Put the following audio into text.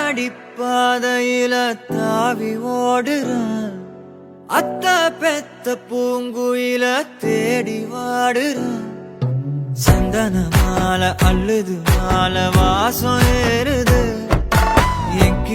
அடிப்பாதையில தாவி ஓடுறான், அத்த பெத்த பூங்குயில தேடி வாடுறான். சந்தன மாலை அள்ளுது மாலை வாசம் ஏறுது,